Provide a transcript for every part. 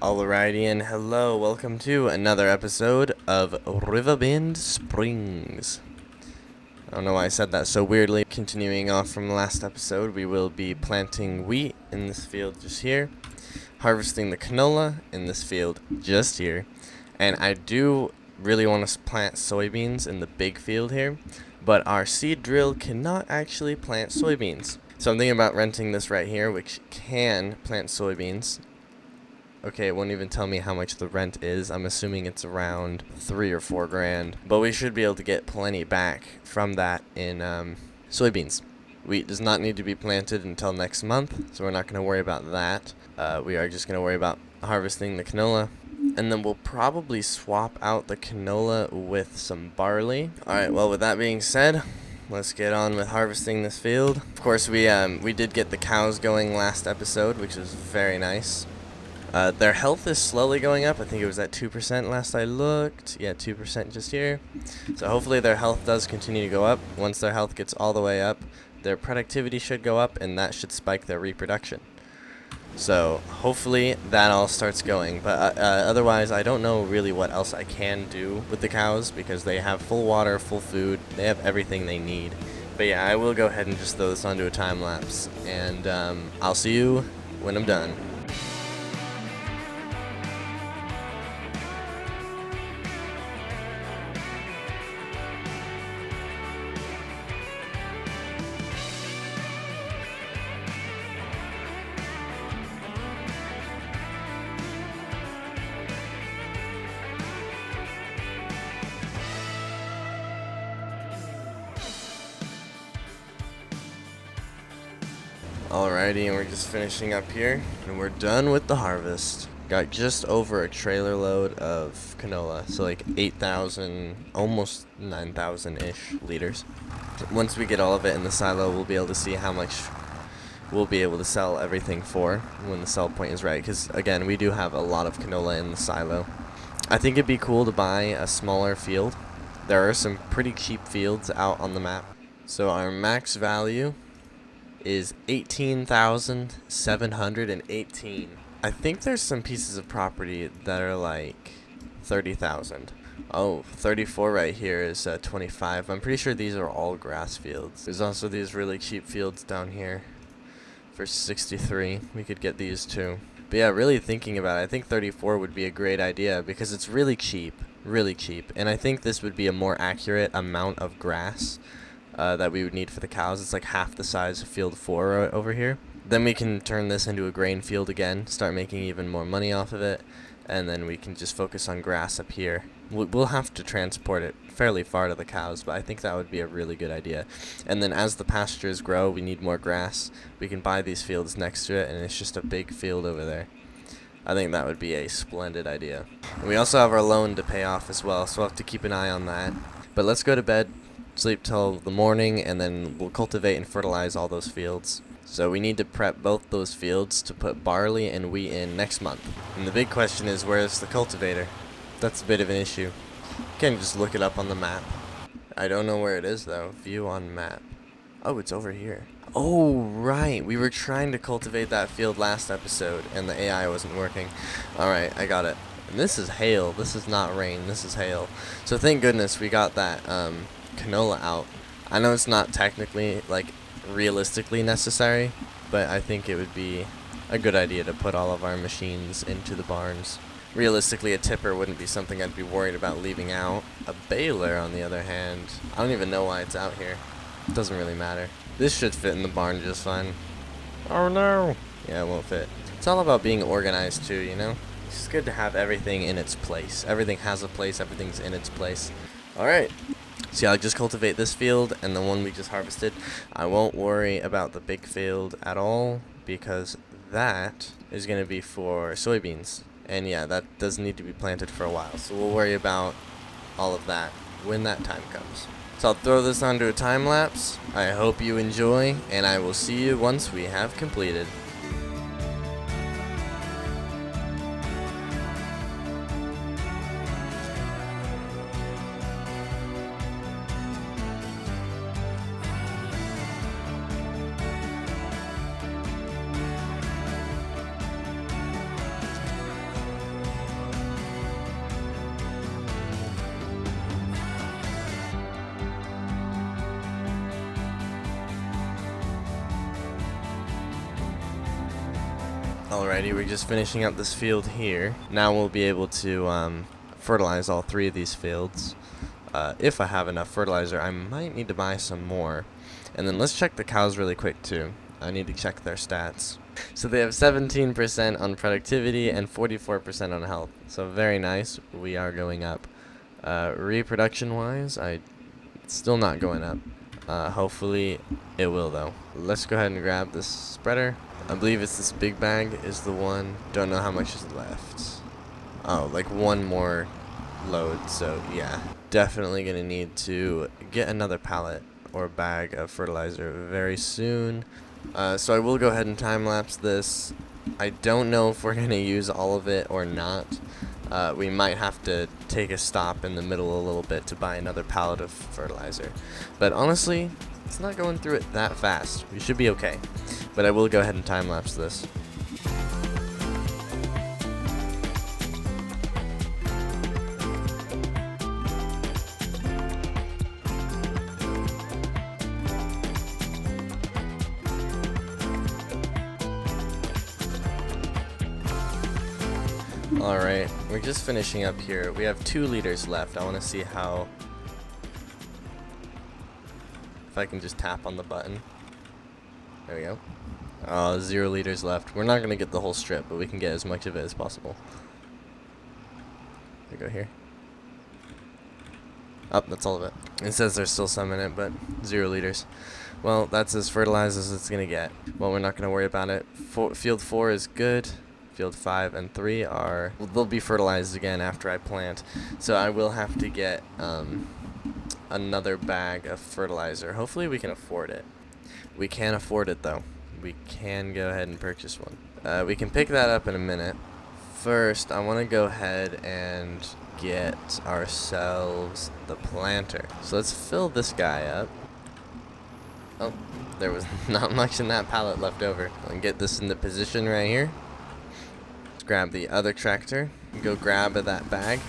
Alrighty, and hello, welcome to another episode of Riverbend Springs. I don't know why I said that so weirdly. Continuing off from the last episode, we will be planting wheat in this field just here, harvesting the canola in this field just here, and I do really want to plant soybeans in the big field here, but our seed drill cannot actually plant soybeans. So I'm thinking about renting this right here, which can plant soybeans. Okay, it won't even tell me how much the rent is. I'm assuming it's around 3 or 4 grand. But we should be able to get plenty back from that in soybeans. Wheat does not need to be planted until next month, so we're not going to worry about that. We are just going to worry about harvesting the canola. And then we'll probably swap out the canola with some barley. Alright, well, with that being said, let's get on with harvesting this field. Of course, we did get the cows going last episode, which was very nice. Their health is slowly going up. I think it was at 2% last I looked. Yeah, 2% just here. So hopefully their health does continue to go up. Once their health gets all the way up, their productivity should go up, and that should spike their reproduction. So hopefully that all starts going. But otherwise, I don't know really what else I can do with the cows, because they have full water, full food. They have everything they need. But yeah, I will go ahead and just throw this onto a time lapse, and I'll see you when I'm done. Alrighty, and we're just finishing up here, and we're done with the harvest. Got just over a trailer load of canola, so like 8,000, almost 9,000-ish liters. Once we get all of it in the silo, we'll be able to see how much we'll be able to sell everything for when the sell point is right, because again, we do have a lot of canola in the silo. I think it'd be cool to buy a smaller field. There are some pretty cheap fields out on the map. So our max value is 18,718. I think there's some pieces of property that are like 30,000. Oh, 34 right here is 25. I'm pretty sure these are all grass fields. There's also these really cheap fields down here for 63. We could get these too. But yeah, really thinking about it, I think 34 would be a great idea because it's really cheap, and I think this would be a more accurate amount of grass that we would need for the cows. It's like half the size of field 4 over here. Then we can turn this into a grain field again, start making even more money off of it, and then we can just focus on grass up here. We'll have to transport it fairly far to the cows, but I think that would be a really good idea. And then as the pastures grow, we need more grass. We can buy these fields next to it, and it's just a big field over there. I think that would be a splendid idea. And we also have our loan to pay off as well, so we'll have to keep an eye on that. But let's go to bed, sleep till the morning, and then we'll cultivate and fertilize all those fields. So we need to prep both those fields to put barley and wheat in next month. And the big question is, where's the cultivator? That's a bit of an issue. You can't just look it up on the map. I don't know where it is though. View on map. Oh, it's over here. Oh, right. We were trying to cultivate that field last episode, and the AI wasn't working. Alright, I got it. And this is hail. This is not rain. This is hail. So thank goodness we got that canola out. I know it's not technically, like, realistically necessary, but I think it would be a good idea to put all of our machines into the barns. Realistically, a tipper wouldn't be something I'd be worried about leaving out. A baler, on the other hand, I don't even know why it's out here. It doesn't really matter. This should fit in the barn just fine. Oh no! Yeah, it won't fit. It's all about being organized too, you know? It's just good to have everything in its place. Everything has a place, everything's in its place. Alright. See, I'll just cultivate this field and the one we just harvested. I won't worry about the big field at all, because that is going to be for soybeans. And yeah, that does need to be planted for a while. So we'll worry about all of that when that time comes. So I'll throw this onto a time lapse. I hope you enjoy, and I will see you once we have completed. Alrighty, we're just finishing up this field here. Now we'll be able to fertilize all 3 of these fields. If I have enough fertilizer, I might need to buy some more. And then let's check the cows really quick too. I need to check their stats. So they have 17% on productivity and 44% on health. So very nice. We are going up. Reproduction wise, it's still not going up. Hopefully it will though. Let's go ahead and grab this spreader. I believe it's this big bag is the one. Don't know how much is left. Oh, like 1 more load. So yeah, definitely gonna need to get another pallet or bag of fertilizer very soon. So I will go ahead and time lapse this. I don't know if we're gonna use all of it or not. We might have to take a stop in the middle a little bit to buy another pallet of fertilizer. But honestly, it's not going through it that fast. We should be okay. But I will go ahead and time lapse this. Alright, we're just finishing up here. We have 2 liters left. I want to see how... If I can just tap on the button. There we go. Oh, 0 liters left. We're not going to get the whole strip, but we can get as much of it as possible. We go here. Oh, that's all of it. It says there's still some in it, but 0 liters. Well, that's as fertilized as it's going to get. Well, we're not going to worry about it. Field 4 is good. Field 5 and 3 are... Well, they'll be fertilized again after I plant. So I will have to get another bag of fertilizer. Hopefully we can afford it. We can afford it though. We can go ahead and purchase one. We can pick that up in a minute. First, I want to go ahead and get ourselves the planter. So let's fill this guy up. Oh, there was not much in that pallet left over. And get this into position right here. Let's grab the other tractor and go grab that bag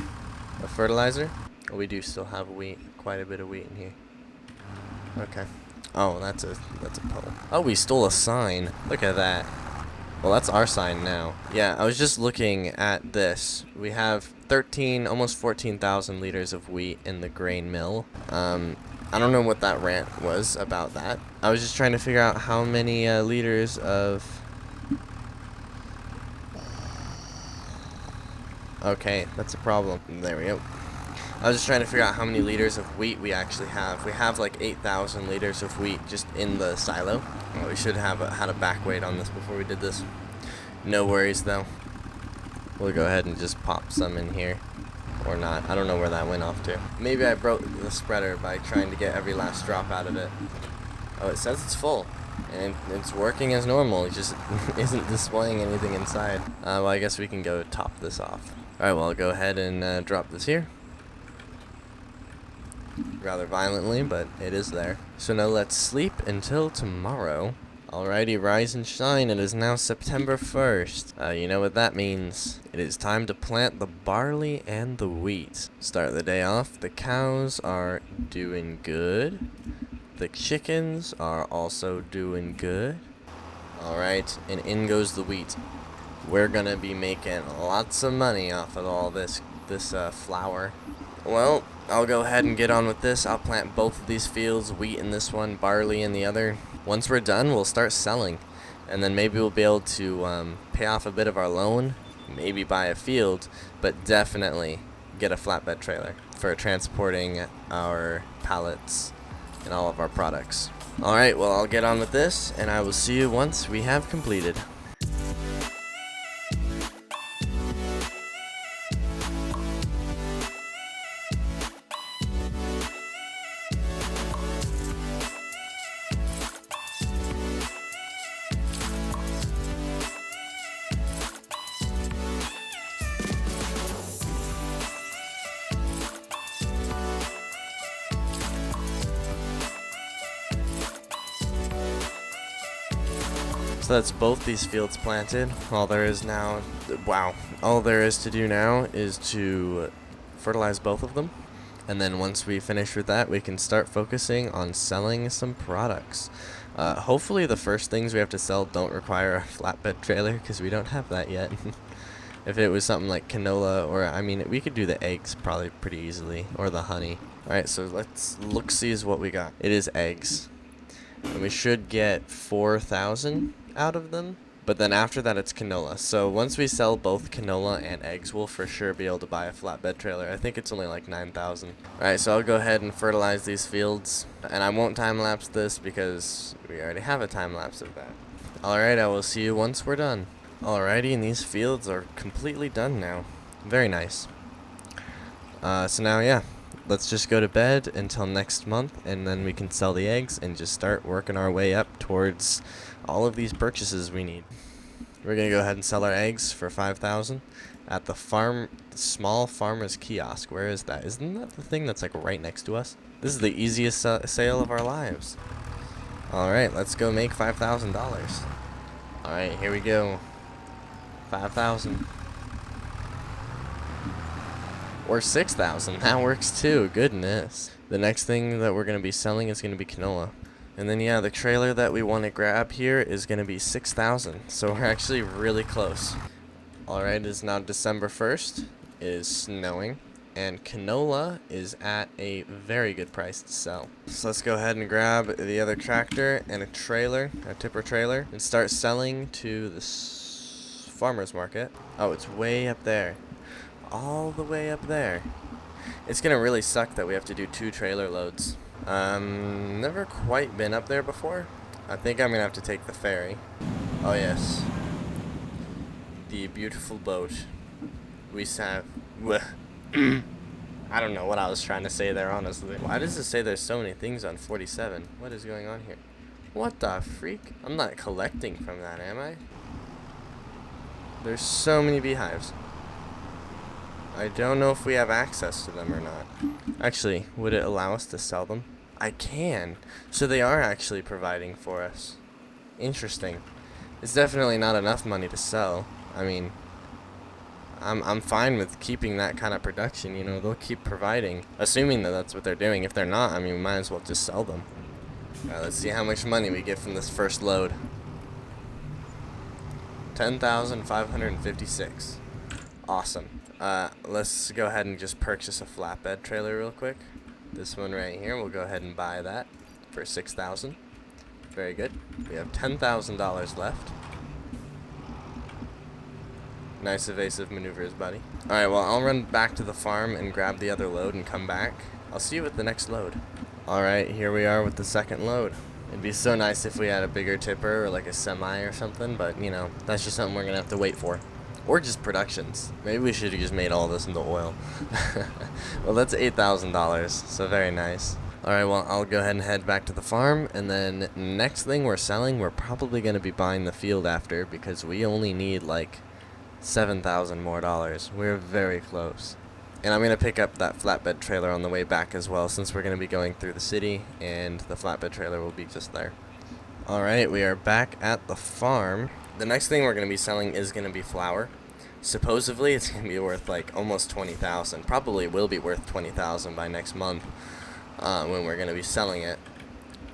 of fertilizer. Oh, we do still have wheat. Quite a bit of wheat in here. Okay. Oh, that's a pole. Oh, we stole a sign. Look at that. Well, that's our sign now. Yeah, I was just looking at this. We have 13, almost 14,000 liters of wheat in the grain mill. I don't know what that rant was about that. I was just trying to figure out how many liters of... Okay, that's a problem. There we go. I was just trying to figure out how many liters of wheat we actually have. We have like 8,000 liters of wheat just in the silo. Well, we should have had a back weight on this before we did this. No worries though. We'll go ahead and just pop some in here. Or not. I don't know where that went off to. Maybe I broke the spreader by trying to get every last drop out of it. Oh, it says it's full. And it's working as normal. It just isn't displaying anything inside. Well, I guess we can go top this off. Alright, well, I'll go ahead and drop this here. Rather violently, but it is there. So now let's sleep until tomorrow. Alrighty, rise and shine. It is now September 1st. You know what that means. It is time to plant the barley and the wheat. Start the day off. The cows are doing good. The chickens are also doing good. Alright, and in goes the wheat. We're gonna be making lots of money off of all this flour. Well, I'll go ahead and get on with this. I'll plant both of these fields, wheat in this one, barley in the other. Once we're done, we'll start selling. And then maybe we'll be able to pay off a bit of our loan, maybe buy a field, but definitely get a flatbed trailer for transporting our pallets and all of our products. Alright, well, I'll get on with this, and I will see you once we have completed. So that's both these fields planted. All there is now, all there is to do now is to fertilize both of them. And then once we finish with that, we can start focusing on selling some products. Hopefully the first things we have to sell don't require a flatbed trailer, because we don't have that yet. If it was something like canola, or I mean, we could do the eggs probably pretty easily, or the honey. Alright, so let's look-see what we got. It is eggs. And we should get 4,000 out of them. But then after that, it's canola. So once we sell both canola and eggs, we'll for sure be able to buy a flatbed trailer. I think it's only like 9,000. Alright, so I'll go ahead and fertilize these fields. And I won't time-lapse this because we already have a time-lapse of that. Alright, I will see you once we're done. Alrighty, and these fields are completely done now. Very nice. So now, yeah, let's just go to bed until next month, and then we can sell the eggs and just start working our way up towards all of these purchases we need. We're gonna go ahead and sell our eggs for 5,000 at the small farmer's kiosk. Where is that? Isn't that the thing that's like right next to us? This is the easiest sale of our lives. Alright, let's go make $5,000. Alright, here we go. 5,000. Or 6,000. That works too. Goodness. The next thing that we're going to be selling is going to be canola. And then, yeah, the trailer that we want to grab here is going to be 6,000. So we're actually really close. Alright, it is now December 1st. It is snowing. And canola is at a very good price to sell. So let's go ahead and grab the other tractor and a trailer, a tipper trailer, and start selling to the farmer's market. Oh, it's way up there. All the way up there. It's gonna really suck that we have to do 2 trailer loads. Never quite been up there before. I think I'm gonna have to take the ferry. Oh yes. The beautiful boat. We have. I don't know what I was trying to say there, honestly. Why does it say there's so many things on 47? What is going on here? What the freak? I'm not collecting from that, am I? There's so many beehives. I don't know if we have access to them or not. Actually, would it allow us to sell them? I can. So they are actually providing for us. Interesting. It's definitely not enough money to sell. I mean, I'm fine with keeping that kind of production. You know, they'll keep providing, assuming that that's what they're doing. If they're not, I mean, we might as well just sell them. Alright, let's see how much money we get from this first load. 10,556. Awesome. Let's go ahead and just purchase a flatbed trailer real quick. This one right here, we'll go ahead and buy that for 6,000. Very good. We have $10,000 left. Nice evasive maneuvers, buddy. Alright, well, I'll run back to the farm and grab the other load and come back. I'll see you at the next load. Alright, here we are with the second load. It'd be so nice if we had a bigger tipper or like a semi or something, but you know, that's just something we're gonna have to wait for. Or just productions. Maybe we should have just made all this into oil. Well, that's $8,000, so very nice. Alright, well, I'll go ahead and head back to the farm, and then next thing we're selling, we're probably gonna be buying the field after, because we only need like 7,000 more dollars. We're very close. And I'm going to pick up that flatbed trailer on the way back as well, since we're going to be going through the city, and the flatbed trailer will be just there. Alright, we are back at the farm. The next thing we're going to be selling is going to be flour. Supposedly, it's going to be worth like almost 20,000. Probably will be worth 20,000 by next month when we're going to be selling it.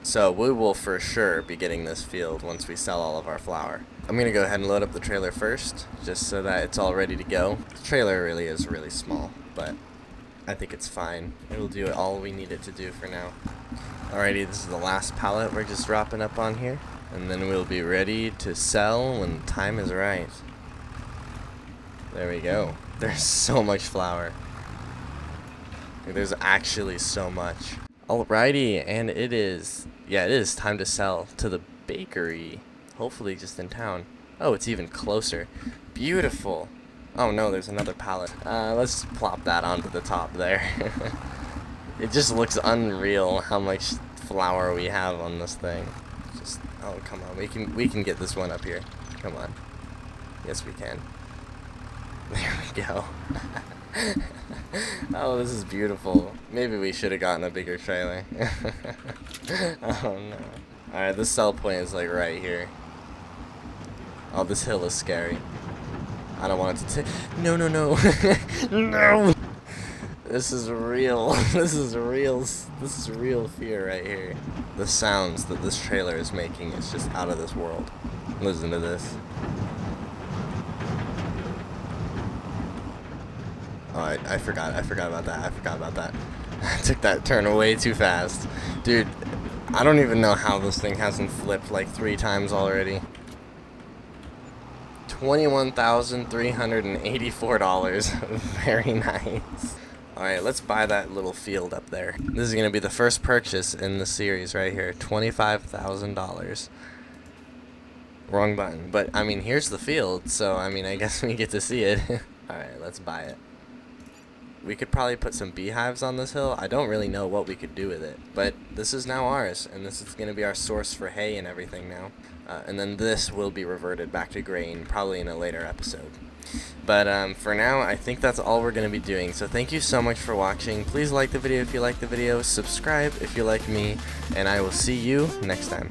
So we will for sure be getting this field once we sell all of our flour. I'm going to go ahead and load up the trailer first, just so that it's all ready to go. The trailer really is really small, but I think it's fine. It'll do all we need it to do for now. Alrighty, this is the last pallet we're just dropping up on here, and then we'll be ready to sell when the time is right. There we go. There's so much flour. There's actually so much. Alrighty, and it is time to sell to the bakery. Hopefully just in town. Oh, it's even closer. Beautiful. Oh no, there's another pallet. Let's plop that onto the top there. It just looks unreal how much flour we have on this thing. Oh, come on. We can get this one up here. Come on. Yes, we can. There we go. Oh, this is beautiful. Maybe we should have gotten a bigger trailer. Oh no. Alright, this sell point is like right here. Oh, this hill is scary. I don't want it to No. No! This is real. This is real. This is real fear right here. The sounds that this trailer is making is just out of this world. Listen to this. Oh, I forgot about that. I forgot about that. I took that turn way too fast. Dude, I don't even know how this thing hasn't flipped like 3 times already. $21,384. Very nice. Alright, let's buy that little field up there. This is going to be the first purchase in the series right here. $25,000. Wrong button. But, I mean, here's the field, so, I mean, I guess we get to see it. Alright, let's buy it. We could probably put some beehives on this hill. I don't really know what we could do with it. But this is now ours, and this is going to be our source for hay and everything now. And then this will be reverted back to grain, probably in a later episode. But for now, I think that's all we're going to be doing. So thank you so much for watching. Please like the video if you like the video. Subscribe if you like me. And I will see you next time.